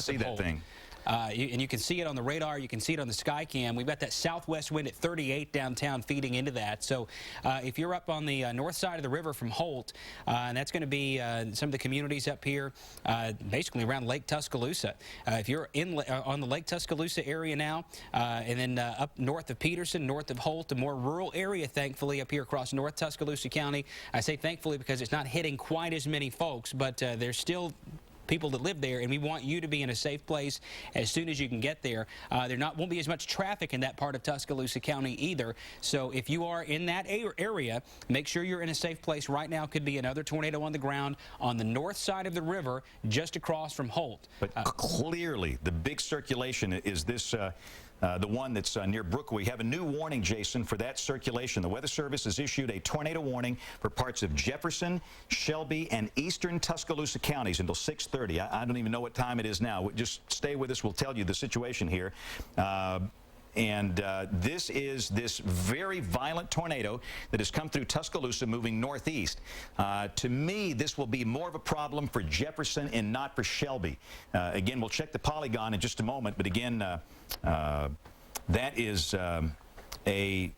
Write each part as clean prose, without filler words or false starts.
north of Holt. thing. And you can see it on the radar. You can see it on the sky cam. We've got that southwest wind at 38 downtown feeding into that. So if you're up on the north side of the river from Holt, and that's going to be some of the communities up here, basically around Lake Tuscaloosa. If you're on the Lake Tuscaloosa area now, and then up north of Peterson, north of Holt, a more rural area, thankfully, up here across North Tuscaloosa County. I say thankfully because it's not hitting quite as many folks, but there's still people that live there, and we want you to be in a safe place as soon as you can get there. There won't be as much traffic in that part of Tuscaloosa County either. So if you are in that area, make sure you're in a safe place. Right now could be another tornado on the ground on the north side of the river, just across from Holt. But clearly, the big circulation is this. The one that's near Brookwood. We have a new warning, Jason, for that circulation. The Weather Service has issued a tornado warning for parts of Jefferson, Shelby, and eastern Tuscaloosa counties until 6:30. I don't even know what time it is now. Just stay with us. We'll tell you the situation here. This is this very violent tornado that has come through Tuscaloosa moving northeast. To me, this will be more of a problem for Jefferson and not for Shelby. Again, we'll check the polygon in just a moment, but again, that is a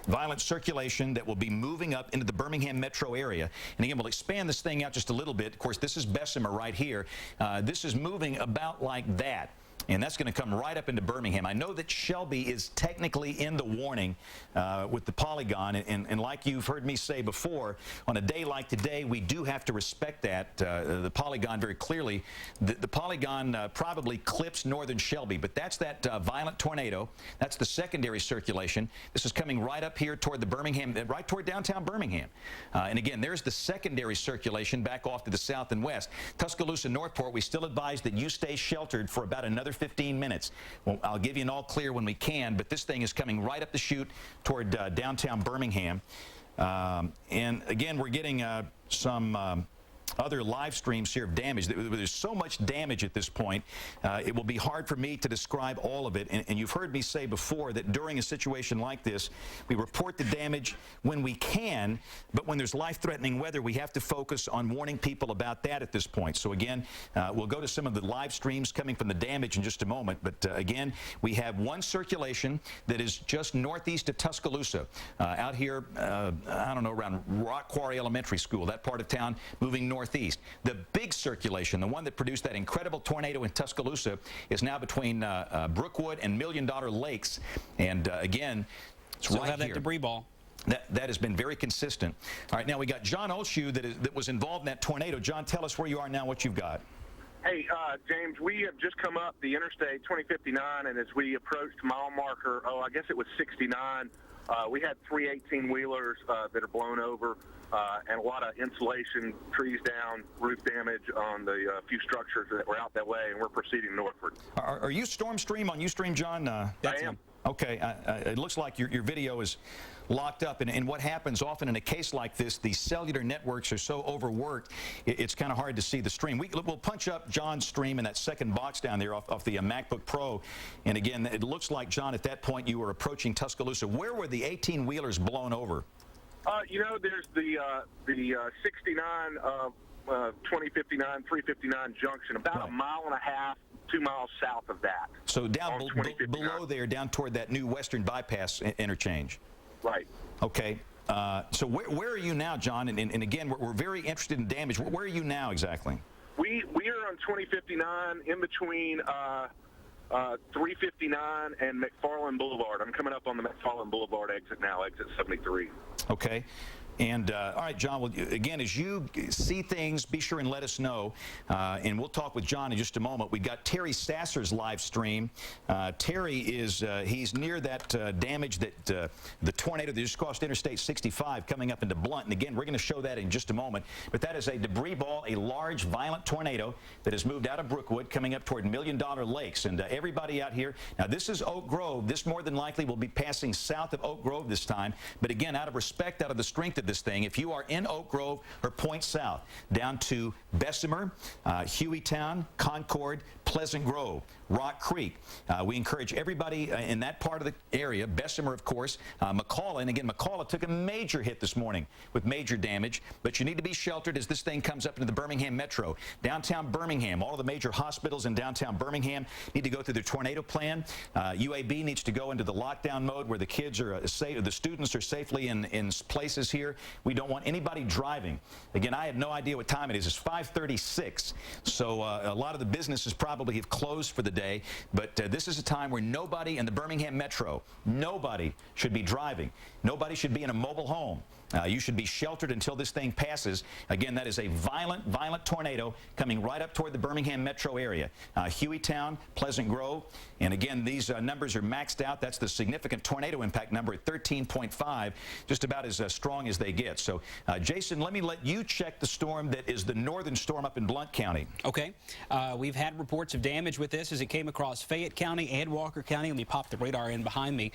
violent circulation that will be moving up into the Birmingham metro area. And again, we'll expand this thing out just a little bit. Of course, this is Bessemer right here. This is moving about like that. And that's going to come right up into Birmingham. I know that Shelby is technically in the warning with the polygon. And like you've heard me say before, on a day like today, we do have to respect that, the polygon very clearly. The polygon probably clips northern Shelby, but that's that violent tornado. That's the secondary circulation. This is coming right up here toward the Birmingham, right toward downtown Birmingham. And again, there's the secondary circulation back off to the south and west. Tuscaloosa, Northport, we still advise that you stay sheltered for about another 15 minutes. Well, I'll give you an all clear when we can, but this thing is coming right up the chute toward downtown Birmingham. And again, we're getting some other live streams here of damage. There's so much damage at this point, it will be hard for me to describe all of it. And you've heard me say before that during a situation like this, we report the damage when we can, but when there's life-threatening weather, we have to focus on warning people about that at this point. So again, we'll go to some of the live streams coming from the damage in just a moment. But again, we have one circulation that is just northeast of Tuscaloosa, out here, I don't know, around Rock Quarry Elementary School, that part of town, moving northeast. The big circulation, the one that produced that incredible tornado in Tuscaloosa, is now between Brookwood and Million Dollar Lakes. And again, it's still right have here. That debris ball. That has been very consistent. All right, now we got John Olshew that was involved in that tornado. John, tell us where you are now, what you've got. Hey, James, we have just come up the Interstate 2059, and as we approached mile marker, I guess it was 69, we had 3 18-wheelers that are blown over. And a lot of insulation, trees down, roof damage on the few structures that were out that way, and we're proceeding northward. Are you Stormstream on Ustream, John? I am. Okay. It looks like your video is locked up. And what happens often in a case like this, the cellular networks are so overworked, it's kind of hard to see the stream. We'll punch up John's stream in that second box down there off the MacBook Pro. And again, it looks like, John, at that point you were approaching Tuscaloosa. Where were the 18-wheelers blown over? You know, there's the 69, 2059, 359 junction, about a mile and a half, 2 miles south of that. So down below there, down toward that new western bypass interchange. Right. Okay. So where are you now, John? And again, we're very interested in damage. Where are you now exactly? We are on 2059 in between 359 and McFarland Boulevard. I'm coming up on the McFarland Boulevard exit now, exit 73. Okay. And all right, John, well, again, as you see things, be sure and let us know. And we'll talk with John in just a moment. We've got Terry Sasser's live stream. Terry is he's near that damage that the tornado that just crossed Interstate 65 coming up into Blunt. And again, we're going to show that in just a moment. But that is a debris ball, a large, violent tornado that has moved out of Brookwood coming up toward Million Dollar Lakes. And everybody out here, now this is Oak Grove. This more than likely will be passing south of Oak Grove this time. But again, out of respect, out of the strength of this thing, if you are in Oak Grove or point south down to Bessemer, Hueytown, Concord, Pleasant Grove, Rock Creek. We encourage everybody in that part of the area, Bessemer, of course, McCalla, and again, McCalla took a major hit this morning with major damage, but you need to be sheltered as this thing comes up into the Birmingham metro. Downtown Birmingham, all of the major hospitals in downtown Birmingham need to go through their tornado plan. UAB needs to go into the lockdown mode where the kids are safe, the students are safely in places here. We don't want anybody driving. Again, I have no idea what time it is. It's 5:36, so a lot of the businesses probably have closed for the day, but this is a time where nobody in the Birmingham metro, nobody should be driving. Nobody should be in a mobile home. You should be sheltered until this thing passes. Again, that is a violent, violent tornado coming right up toward the Birmingham metro area. Hueytown, Pleasant Grove, and again, these numbers are maxed out. That's the significant tornado impact number at 13.5, just about as strong as they get. So, Jason, let me let you check the storm that is the northern storm up in Blount County. Okay. We've had reports of damage with this as it came across Fayette County and Walker County. Let me pop the radar in behind me.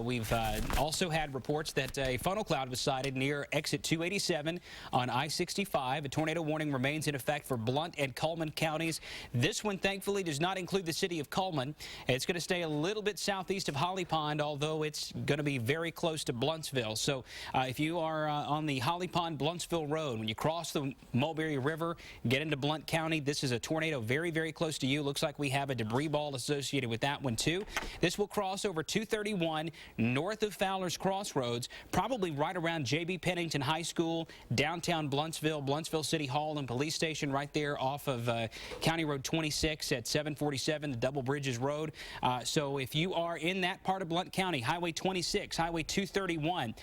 We've also had reports that a funnel cloud was sighted near exit 287 on I-65. A tornado warning remains in effect for Blount and Cullman counties. This one, thankfully, does not include the city of Cullman. It's going to stay a little bit southeast of Holly Pond, although it's going to be very close to Blountsville. So if you are on the Holly Pond Blountsville Road, when you cross the Mulberry River, get into Blount County, this is a tornado very, very close to you. Looks like we have a debris ball associated with that one, too. This will cross over 231 north of Fowler's Crossroads, probably right around J.B. Pennington High School, downtown Blountsville City Hall and Police Station right there off of County Road 26 at 747, the Double Bridges Road. So if you are in that part of Blount County, Highway 26, Highway 231,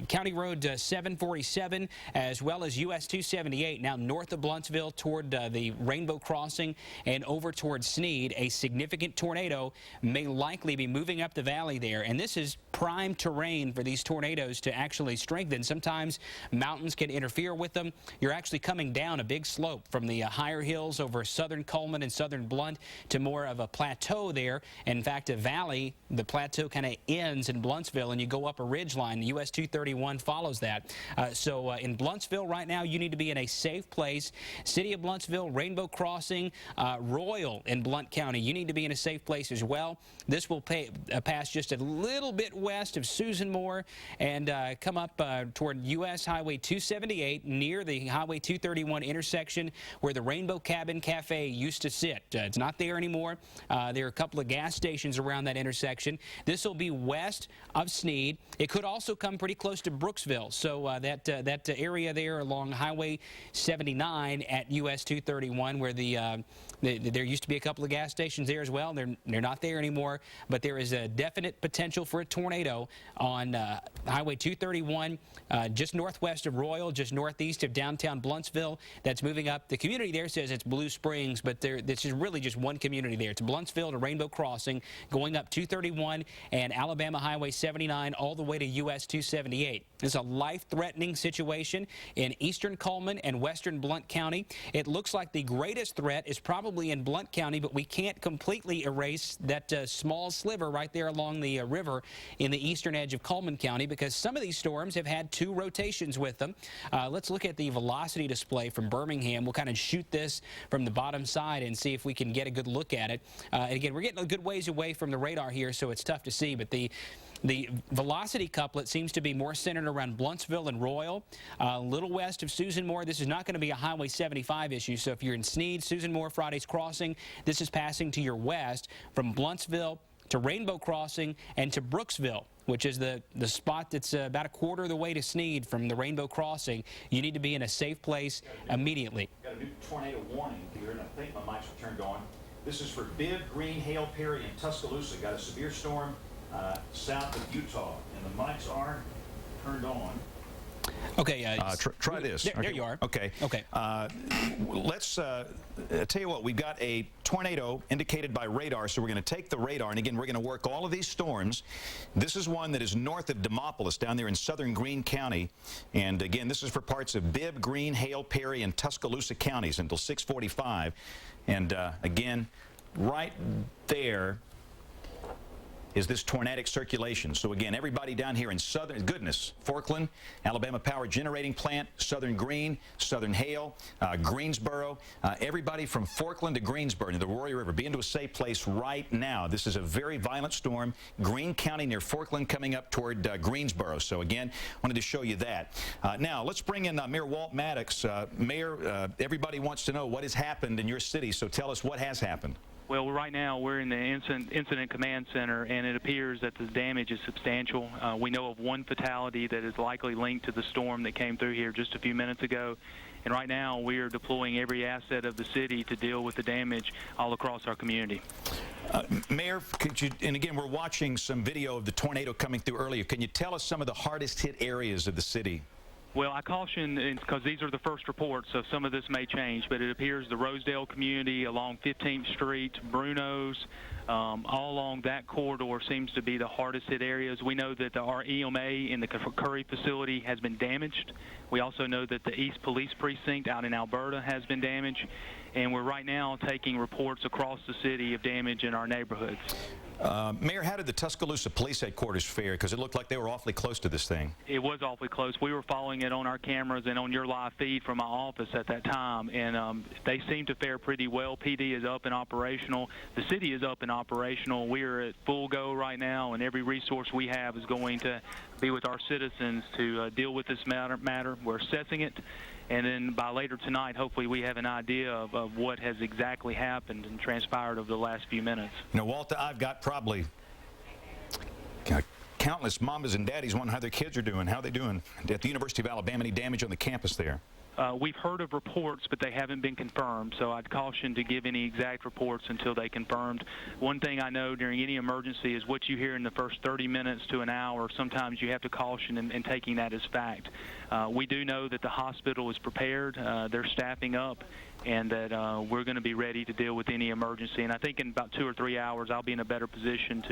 County Road 747, as well as US 278, now north of Blountsville toward the Rainbow Crossing and over towards Sneed, a significant tornado may likely be moving up the valley there. And this is prime terrain for these tornadoes to actually strengthen. Sometimes mountains can interfere with them. You're actually coming down a big slope from the higher hills over southern Cullman and southern Blount to more of a plateau there. In fact, a valley, the plateau kind of ends in Blountsville and you go up a ridge line. The US 231 follows that. So in Blountsville right now, you need to be in a safe place. City of Blountsville, Rainbow Crossing, Royal in Blount County, you need to be in a safe place as well. This will pass just a little bit west of Susan Moore and come up toward US Highway 278 near the Highway 231 intersection where the Rainbow Cabin Cafe used to sit. It's not there anymore. There are a couple of gas stations around that intersection. This will be west of Sneed. It could also come pretty close to Brooksville. So that area there along Highway 79 at US 231 where there used to be a couple of gas stations there as well. They're not there anymore, but there is a definite potential for a tornado on Highway 231, just northwest of Royal, just northeast of downtown Blountsville. That's moving up. The community there says it's Blue Springs, but this is really just one community there. It's Blountsville to Rainbow Crossing, going up 231 and Alabama Highway 79 all the way to US 278. It's a life-threatening situation in eastern Cullman and western Blount County. It looks like the greatest threat is probably in Blount County, but we can't completely erase that small sliver right there along the river in the eastern edge of Cullman County because some of these storms have had two rotations with them. Let's look at the velocity display from Birmingham. We'll kind of shoot this from the bottom side and see if we can get a good look at it. Again, we're getting a good ways away from the radar here, so it's tough to see, but the velocity couplet seems to be more centered around Blountsville and Royal, a little west of Susan Moore. This is not going to be a Highway 75 issue, so if you're in Sneed, Susan Moore, Friday's Crossing, this is passing to your west from Blountsville to Rainbow Crossing and to Brooksville, which is the spot that's about a quarter of the way to Sneed from the Rainbow Crossing. You need to be in a safe place immediately. Got a new tornado warning here, and I think my mics are turned on. This is for Bibb, Green, Hale, Perry, and Tuscaloosa. Got a severe storm south of Utah, and the mics are turned on. Okay. Try this. There you are. Okay. Okay. Let's tell you what. We've got a tornado indicated by radar, so we're going to take the radar, and again, we're going to work all of these storms. This is one that is north of Demopolis, down there in southern Greene County, and again, this is for parts of Bibb, Green, Hale, Perry, and Tuscaloosa counties until 6:45. And again, right there is this tornadic circulation. So again, everybody down here in southern, Forkland, Alabama Power Generating Plant, Southern Green, Southern Hale, Greensboro, everybody from Forkland to Greensboro to the Roy River, be into a safe place right now. This is a very violent storm. Greene County near Forkland coming up toward Greensboro. So again, wanted to show you that. Now, let's bring in Mayor Walt Maddox. Mayor, everybody wants to know what has happened in your city, so tell us what has happened. Well, right now we're in the incident command center, and it appears that the damage is substantial. We know of one fatality that is likely linked to the storm that came through here just a few minutes ago. And right now we are deploying every asset of the city to deal with the damage all across our community. Mayor, could you, and again, we're watching some video of the tornado coming through earlier. Can you tell us some of the hardest hit areas of the city? Well, I caution, because these are the first reports, so some of this may change, but it appears the Rosedale community along 15th Street, Bruno's, all along that corridor seems to be the hardest hit areas. We know that our EMA in the Curry facility has been damaged. We also know that the East Police Precinct out in Alberta has been damaged, and we're right now taking reports across the city of damage in our neighborhoods. Mayor, how did the Tuscaloosa Police Headquarters fare? Because it looked like they were awfully close to this thing. It was awfully close. We were following it on our cameras and on your live feed from my office at that time, and they seem to fare pretty well. PD is up and operational. The city is up and operational. We are at full go right now, and every resource we have is going to be with our citizens to deal with this matter. We're assessing it. And then by later tonight, hopefully we have an idea of what has exactly happened and transpired over the last few minutes. You know, Walter, I've got probably countless mamas and daddies wondering how their kids are doing. How are they doing at the University of Alabama? Any damage on the campus there? We've heard of reports, but they haven't been confirmed, so I'd caution to give any exact reports until they confirmed. One thing I know during any emergency is what you hear in the first 30 minutes to an hour. Sometimes you have to caution in taking that as fact. We do know that the hospital is prepared. They're staffing up, and that we're going to be ready to deal with any emergency. And I think in about 2 or 3 hours, I'll be in a better position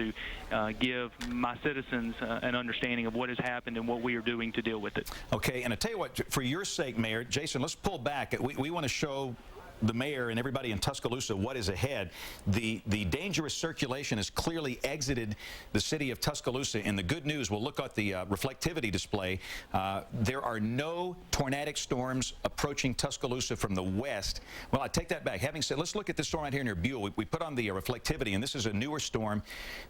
to give my citizens an understanding of what has happened and what we are doing to deal with it. Okay, and I tell you what, for your sake, Mayor, Jason, let's pull back. We want to show the mayor and everybody in Tuscaloosa what is ahead. The dangerous circulation has clearly exited the city of Tuscaloosa, and the good news, we'll look at the reflectivity display. There are no tornadic storms approaching Tuscaloosa from the west. Well, I take that back. Having said, let's look at this storm right here near Buell. We put on the reflectivity, and this is a newer storm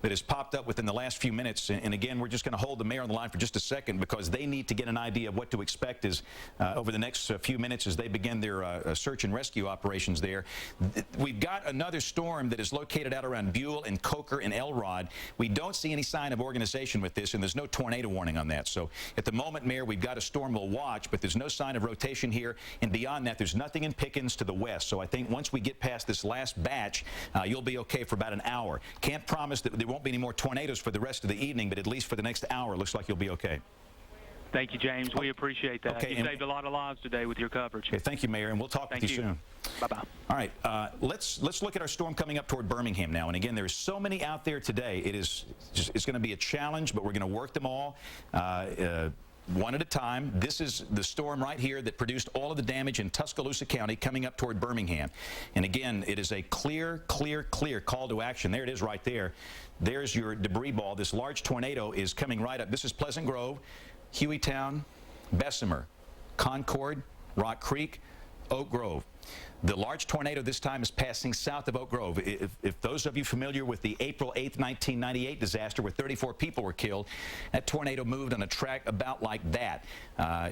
that has popped up within the last few minutes. And again, we're just going to hold the mayor on the line for just a second because they need to get an idea of what to expect as over the next few minutes as they begin their search and rescue operations there. We've got another storm that is located out around Buell and Coker and Elrod. We don't see any sign of organization with this, and there's no tornado warning on that. So at the moment, Mayor, we've got a storm we'll watch, but there's no sign of rotation here. And beyond that, there's nothing in Pickens to the west. So I think once we get past this last batch, you'll be okay for about an hour. Can't promise that there won't be any more tornadoes for the rest of the evening, but at least for the next hour, it looks like you'll be okay. Thank you, James. We appreciate that. Okay, you saved a lot of lives today with your coverage. Okay, thank you, Mayor, and we'll talk with you soon. Bye-bye. All right, let's look at our storm coming up toward Birmingham now. And again, there's so many out there today. It's going to be a challenge, but we're going to work them all one at a time. This is the storm right here that produced all of the damage in Tuscaloosa County coming up toward Birmingham. And again, it is a clear call to action. There it is right there. There's your debris ball. This large tornado is coming right up. This is Pleasant Grove, Hueytown, Bessemer, Concord, Rock Creek, Oak Grove. The large tornado this time is passing south of Oak Grove. If those of you familiar with the April 8th, 1998 disaster where 34 people were killed, that tornado moved on a track about like that.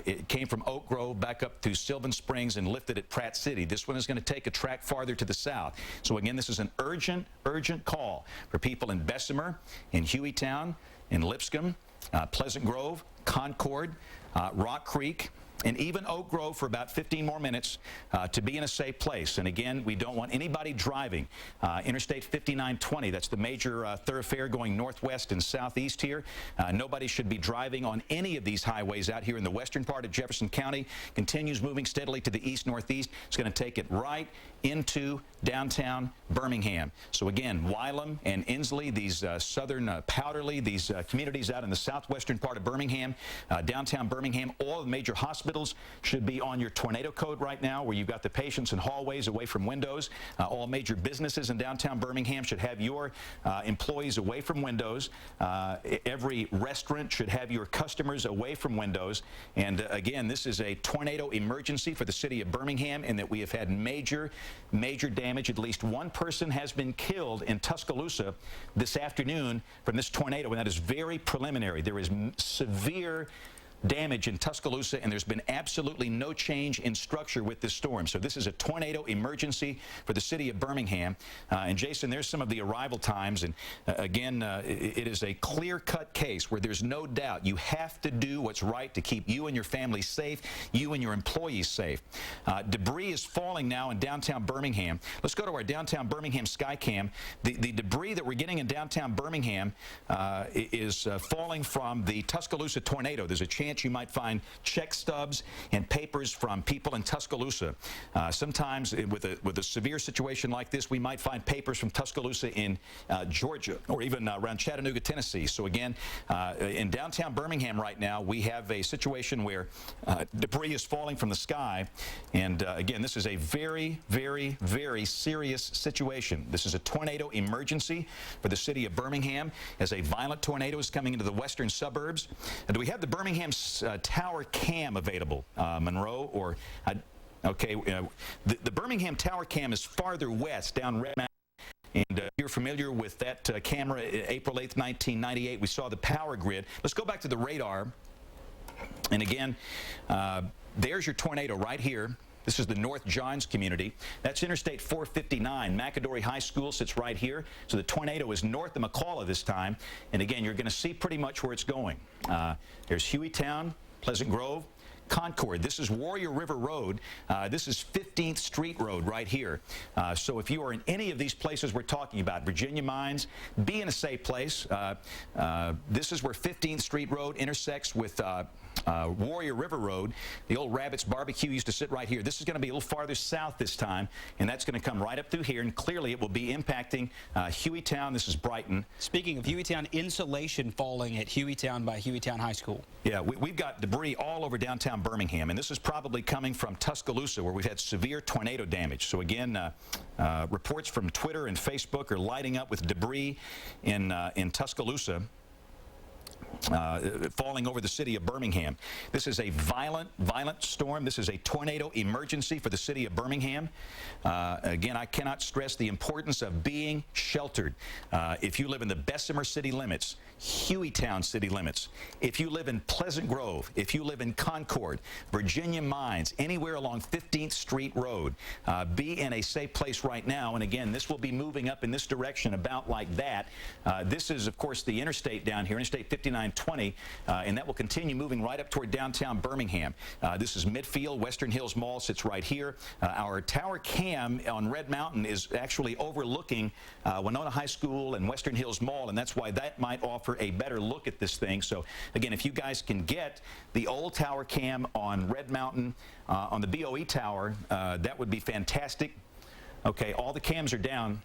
It came from Oak Grove back up to Sylvan Springs and lifted at Pratt City. This one is going to take a track farther to the south. So again, this is an urgent call for people in Bessemer, in Hueytown, in Lipscomb, Pleasant Grove, Concord, Rock Creek, and even Oak Grove for about 15 more minutes to be in a safe place. And again, we don't want anybody driving Interstate 5920. That's the major thoroughfare going northwest and southeast here. Nobody should be driving on any of these highways out here in the western part of Jefferson County. Continues moving steadily to the east-northeast. It's going to take it right into downtown Birmingham. So again, Wylam and Inslee, these southern Powderly, these communities out in the southwestern part of Birmingham, downtown Birmingham, all the major hospitals, hospitals should be on your tornado code right now, where you've got the patients in hallways away from windows. All major businesses in downtown Birmingham should have your employees away from windows. Every restaurant should have your customers away from windows. And again, this is a tornado emergency for the city of Birmingham, in that we have had major damage. At least one person has been killed in Tuscaloosa this afternoon from this tornado, and that is very preliminary. There is severe damage in Tuscaloosa, and there's been absolutely no change in structure with this storm. So this is a tornado emergency for the city of Birmingham. And Jason, there's some of the arrival times, and again, it is a clear-cut case where there's no doubt you have to do what's right to keep you and your family safe, you and your employees safe. Debris is falling now in downtown Birmingham. Let's go to our downtown Birmingham Skycam. The debris that we're getting in downtown Birmingham is falling from the Tuscaloosa tornado. There's a chance you might find check stubs and papers from people in Tuscaloosa. Sometimes with a severe situation like this, we might find papers from Tuscaloosa in Georgia, or even around Chattanooga, Tennessee. So again, in downtown Birmingham right now, we have a situation where debris is falling from the sky. And again, this is a very serious situation. This is a tornado emergency for the city of Birmingham, as a violent tornado is coming into the western suburbs. Do we have the Birmingham Tower Cam available, Monroe? Or okay, the Birmingham Tower Cam is farther west, down Red Mountain. And you're familiar with that camera. April 8th, 1998, we saw the power grid. Let's go back to the radar. And again, there's your tornado right here. This is the North Johns community. That's Interstate 459. McAdory High School sits right here. So the tornado is north of McCalla this time. And again, you're going to see pretty much where it's going. There's Hueytown, Pleasant Grove, Concord. This is Warrior River Road. This is 15th Street Road right here. So if you are in any of these places we're talking about, Virginia Mines, be in a safe place. This is where 15th Street Road intersects with Warrior River Road. The old Rabbit's Barbecue used to sit right here. This is going to be a little farther south this time, and that's going to come right up through here, and clearly it will be impacting Hueytown. This is Brighton. Speaking of Hueytown, insulation falling at Hueytown by Hueytown High School. Yeah, we've got debris all over downtown Birmingham, and this is probably coming from Tuscaloosa, where we've had severe tornado damage. So again, reports from Twitter and Facebook are lighting up with debris in Tuscaloosa. Falling over the city of Birmingham. This is a violent storm. This is a tornado emergency for the city of Birmingham. Again, I cannot stress the importance of being sheltered. If you live in the Bessemer city limits, Hueytown city limits, if you live in Pleasant Grove, if you live in Concord, Virginia Mines, anywhere along 15th Street Road, be in a safe place right now. And again, this will be moving up in this direction about like that. This is, of course, the interstate down here, Interstate 5920, and that will continue moving right up toward downtown Birmingham. This is Midfield. Western Hills Mall sits right here. Our tower cam on Red Mountain is actually overlooking Winona High School and Western Hills Mall, and that's why that might offer a better look at this thing. So again, if you guys can get the old tower cam on Red Mountain, on the BOE tower, that would be fantastic. Okay, all the cams are down,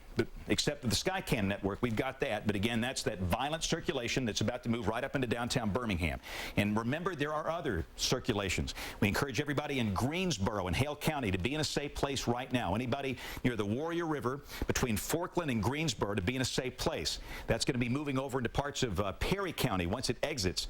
except for the Skycam network. We've got that. But again, that's that violent circulation that's about to move right up into downtown Birmingham. And remember, there are other circulations. We encourage everybody in Greensboro and Hale County to be in a safe place right now. Anybody near the Warrior River between Forkland and Greensboro to be in a safe place. That's going to be moving over into parts of Perry County once it exits.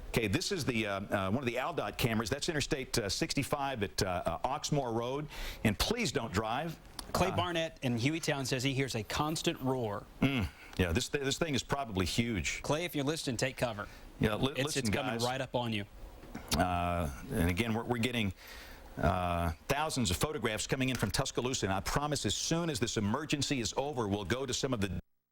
Okay, this is the one of the ALDOT cameras. That's Interstate 65 at Oxmoor Road. And please don't drive. Clay Barnett in Hueytown says he hears a constant roar. Yeah, this thing is probably huge. Clay, if you're listening, take cover. Yeah, listen, it's coming right up on you. And again, we're getting thousands of photographs coming in from Tuscaloosa, and I promise as soon as this emergency is over, we'll go to some of the...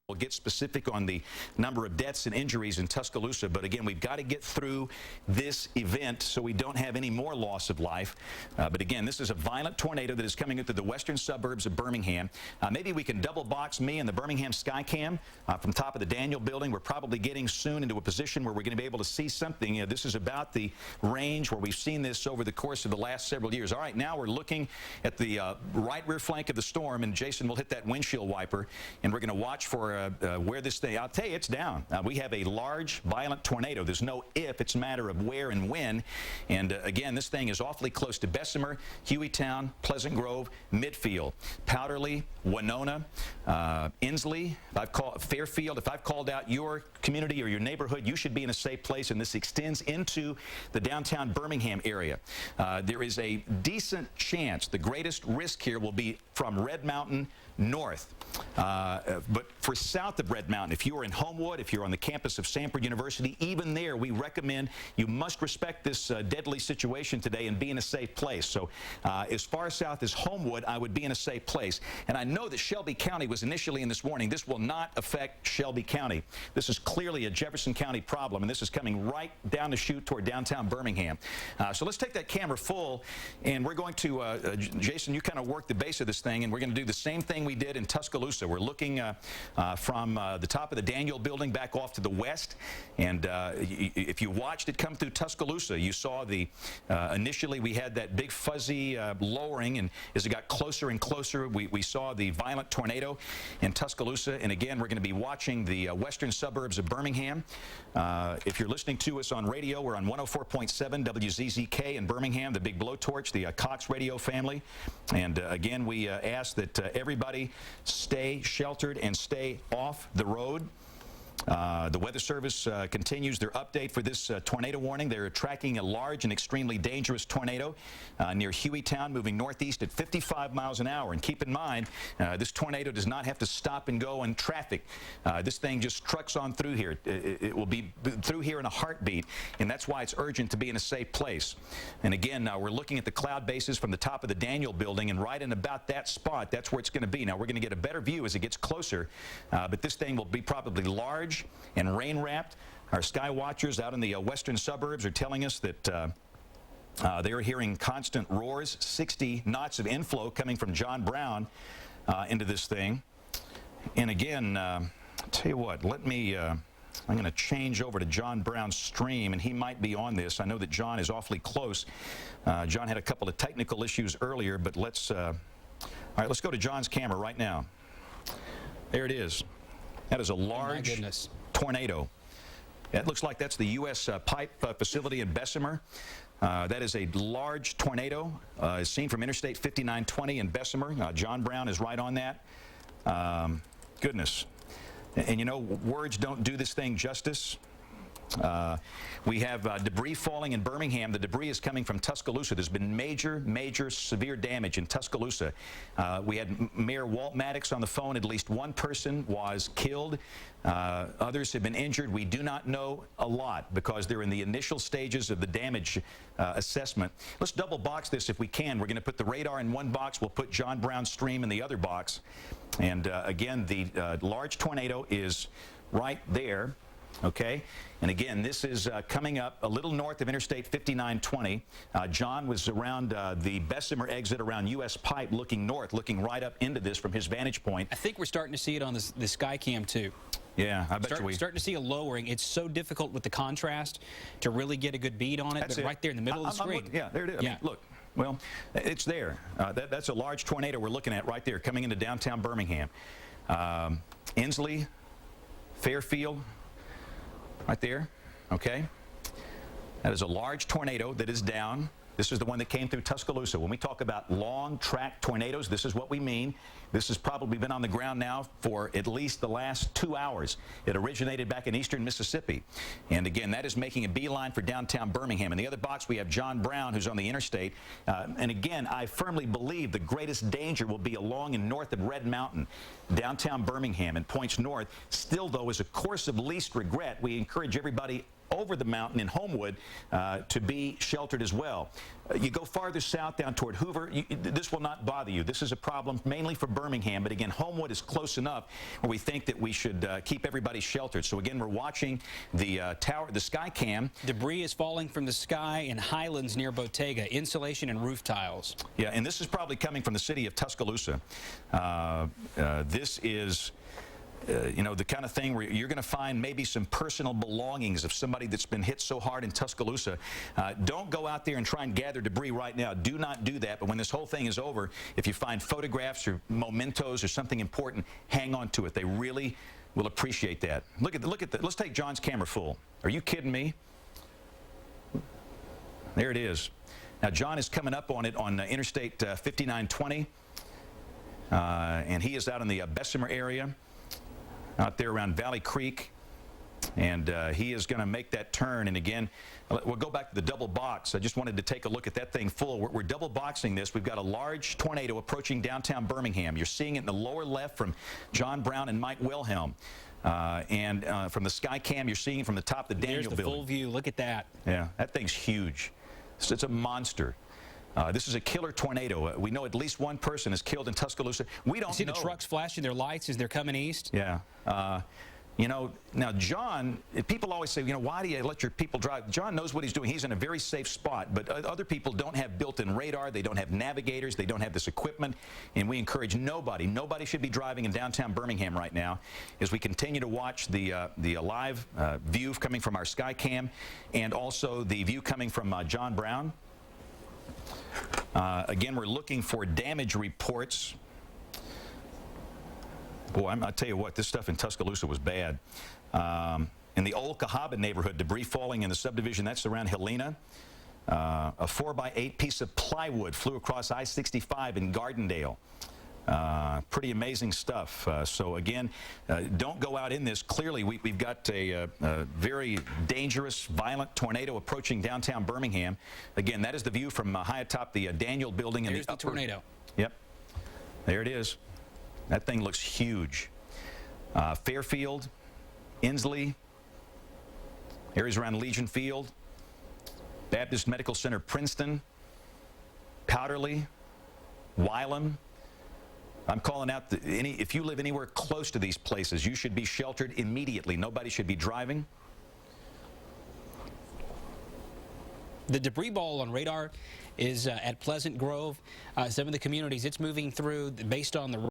We'll get specific on the number of deaths and injuries in Tuscaloosa, but again, we've got to get through this event so we don't have any more loss of life. But again, this is a violent tornado that is coming into the western suburbs of Birmingham. Maybe we can double box me and the Birmingham Skycam from top of the Daniel building. We're probably getting soon into a position where we're going to be able to see something. You know, this is about the range where we've seen this over the course of the last several years. All right, now we're looking at the right rear flank of the storm, and Jason will hit that windshield wiper, and we're going to watch for where this thing, I'll tell you, it's down. We have a large, violent tornado. There's no if, it's a matter of where and when. And again, this thing is awfully close to Bessemer, Hueytown, Pleasant Grove, Midfield, Powderly, Winona, Inslee, Fairfield. If I've called out your community or your neighborhood, you should be in a safe place, and this extends into the downtown Birmingham area. There is a decent chance the greatest risk here will be from Red Mountain north. But for south of Red Mountain, if you are in Homewood, if you're on the campus of Samford University, even there we recommend you must respect this deadly situation today and be in a safe place. So as far south as Homewood, I would be in a safe place. And I know that Shelby County was initially in this warning. This will not affect Shelby County. This is clearly a Jefferson County problem, and this is coming right down the chute toward downtown Birmingham. So let's take that camera full, and we're going to, Jason, you kind of work the base of this thing, and we're going to do the same thing we did in Tuscaloosa. We're looking from the top of the Daniel building back off to the west, and if you watched it come through Tuscaloosa, you saw the initially we had that big fuzzy lowering, and as it got closer and closer, we saw the violent tornado in Tuscaloosa. And again, we're going to be watching the western suburbs of Birmingham. If you're listening to us on radio, we're on 104.7 WZZK in Birmingham, the big blowtorch, the Cox radio family. And again, we ask that everybody stay sheltered and stay off the road. The Weather Service continues their update for this tornado warning. They're tracking a large and extremely dangerous tornado near Hueytown, moving northeast at 55 miles an hour. And keep in mind, this tornado does not have to stop and go in traffic. This thing just trucks on through here. It will be through here in a heartbeat, and that's why it's urgent to be in a safe place. And again, we're looking at the cloud bases from the top of the Daniel building, and right in about that spot, that's where it's going to be. Now, we're going to get a better view as it gets closer, but this thing will be probably large and rain-wrapped. Our sky watchers out in the western suburbs are telling us that they are hearing constant roars, 60 knots of inflow coming from John Brown into this thing. And again, tell you what, let me, I'm going to change over to John Brown's stream, and he might be on this. I know that John is awfully close. John had a couple of technical issues earlier, but let's, all right, let's go to John's camera right now. There it is. That is a large tornado. It looks like that's the U.S. pipe facility in Bessemer. That is a large tornado as seen from Interstate 5920 in Bessemer. John Brown is right on that. Goodness. And you know, words don't do this thing justice. We have debris falling in Birmingham. The debris is coming from Tuscaloosa. There's been major, severe damage in Tuscaloosa. We had Mayor Walt Maddox on the phone. At least one person was killed. Others have been injured. We do not know a lot because they're in the initial stages of the damage assessment. Let's double box this if we can. We're going to put the radar in one box. We'll put John Brown's stream in the other box. And again, the large tornado is right there. Okay, and again, this is coming up a little north of Interstate 5920. John was around the Bessemer exit around U.S. Pipe looking north, looking right up into this from his vantage point. I think we're starting to see it on the sky cam too. Yeah, I bet you starting to see a lowering. It's so difficult with the contrast to really get a good bead on it, but right there in the middle of the screen. Yeah, there it is. Yeah. I mean, look, well, it's there. That's a large tornado we're looking at right there coming into downtown Birmingham. Inslee, Fairfield, right there, okay? That is a large tornado that is down. This is the one that came through Tuscaloosa. When we talk about long-track tornadoes, this is what we mean. This has probably been on the ground now for at least the last 2 hours. It originated back in eastern Mississippi. And again, that is making a beeline for downtown Birmingham. In the other box, we have John Brown, who's on the interstate. And again, I firmly believe the greatest danger will be along and north of Red Mountain, downtown Birmingham, and points north. Still, though, as a course of least regret, we encourage everybody over the mountain in Homewood to be sheltered as well. You go farther south down toward Hoover, this will not bother you. This is a problem mainly for Birmingham, but again, Homewood is close enough where we think that we should keep everybody sheltered. So again, we're watching the the sky cam. Debris is falling from the sky in Highlands near Bottega, insulation and roof tiles. Yeah, and this is probably coming from the city of Tuscaloosa. This is you know, the kind of thing where you're going to find maybe some personal belongings of somebody that's been hit so hard in Tuscaloosa. Don't go out there and try and gather debris right now. Do not do that. But when this whole thing is over, if you find photographs or mementos or something important, hang on to it. They really will appreciate that. Look at the, let's take John's camera full. Are you kidding me? There it is. Now, John is coming up on it on Interstate 5920, and he is out in the Bessemer area, out there around Valley Creek, and he is going to make that turn. And again, we'll go back to the double box. I just wanted to take a look at that thing full. We're double boxing this. We've got a large tornado approaching downtown Birmingham. You're seeing it in the lower left from John Brown and Mike Wilhelm. And from the sky cam, you're seeing it from the top of the Daniel There's the building. full view. Look at that. Yeah, that thing's huge. It's a monster. This is a killer tornado. We know at least one person is killed in Tuscaloosa. We don't know. See the trucks flashing their lights as they're coming east? Yeah. You know, now John, people always say, you know, why do you let your people drive? John knows what he's doing. He's in a very safe spot, but other people don't have built-in radar. They don't have navigators. They don't have this equipment, and we encourage nobody should be driving in downtown Birmingham right now as we continue to watch the live view coming from our sky cam and also the view coming from John Brown. Again, we're looking for damage reports. Boy, I'll tell you what, this stuff in Tuscaloosa was bad. In the Old Cahaba neighborhood, debris falling in the subdivision, that's around Helena. A 4x8 piece of plywood flew across I-65 in Gardendale. Pretty amazing stuff. So again, don't go out in this. Clearly, we've got a very dangerous, violent tornado approaching downtown Birmingham. Again, that is the view from high atop the Daniel building. There's the tornado. Yep. There it is. That thing looks huge. Fairfield, Inslee, areas around Legion Field, Baptist Medical Center, Princeton, Powderly, Wylam. I'm calling out, if you live anywhere close to these places, you should be sheltered immediately. Nobody should be driving. The debris ball on radar is at Pleasant Grove. Some of the communities it's moving through based on the